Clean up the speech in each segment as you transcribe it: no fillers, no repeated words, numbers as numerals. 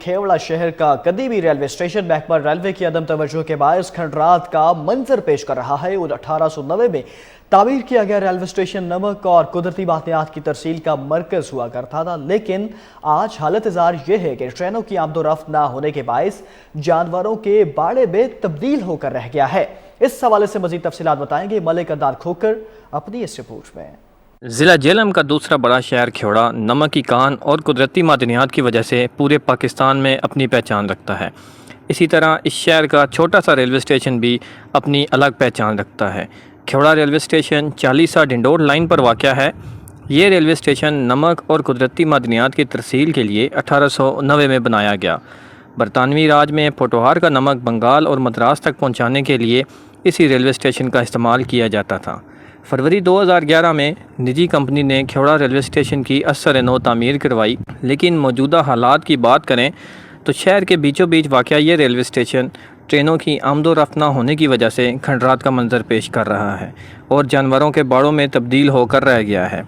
کھیوڑا شہر کا قدیمی railway station محکمہ ریلوے کی عدم توجہ کے باعث کھنڈرات کا منظر پیش کر رہا ہے۔ 1890 میں تعمیر کیا گیا ریلوے اسٹیشن نمک اور قدرتی معدنیات کی ترسیل کا مرکز ہوا کرتا تھا، لیکن آج حالت زار یہ ہے کہ ٹرینوں کی آمد و رفت نہ ہونے کے باعث جانوروں کے باڑے میں تبدیل ہو کر رہ گیا ہے۔ اس حوالے سے مزید تفصیلات بتائیں گے ملک عدنان کھوکھر اپنی اس رپورٹ میں۔ ضلع جہلم کا دوسرا بڑا شہر کھیوڑا نمک کی کان اور قدرتی معدنیات کی وجہ سے پورے پاکستان میں اپنی پہچان رکھتا ہے۔ اسی طرح اس شہر کا چھوٹا سا ریلوے اسٹیشن بھی اپنی الگ پہچان رکھتا ہے۔ کھیوڑا ریلوے اسٹیشن چالیسا ڈنڈور لائن پر واقع ہے۔ یہ ریلوے اسٹیشن نمک اور قدرتی معدنیات کی ترسیل کے لیے 1890 میں بنایا گیا۔ برطانوی راج میں پوٹوہار کا نمک بنگال اور مدراس تک پہنچانے کے لیے اسی ریلوے اسٹیشن کا استعمال کیا جاتا تھا۔ فروری 2011 میں نجی کمپنی نے کھیوڑا ریلوے اسٹیشن کی اثر نو تعمیر کروائی، لیکن موجودہ حالات کی بات کریں تو شہر کے بیچوں بیچ واقع یہ ریلوے اسٹیشن ٹرینوں کی آمد و رفت نہ ہونے کی وجہ سے کھنڈرات کا منظر پیش کر رہا ہے اور جانوروں کے باڑوں میں تبدیل ہو کر رہ گیا ہے۔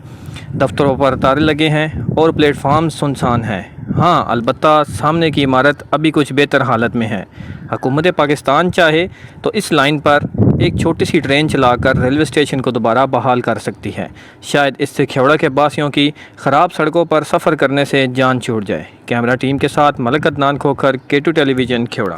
دفتروں پر تالے لگے ہیں اور پلیٹ فارم سنسان ہیں۔ ہاں، البتہ سامنے کی عمارت ابھی کچھ بہتر حالت میں ہے۔ حکومت پاکستان چاہے تو اس لائن پر ایک چھوٹی سی ٹرین چلا کر ریلوے اسٹیشن کو دوبارہ بحال کر سکتی ہے۔ شاید اس سے کھیوڑا کے باسیوں کی خراب سڑکوں پر سفر کرنے سے جان چھوٹ جائے۔ کیمرہ ٹیم کے ساتھ ملک عدنان کھوکھر، K2 ٹیلی ویژن، کھیوڑا۔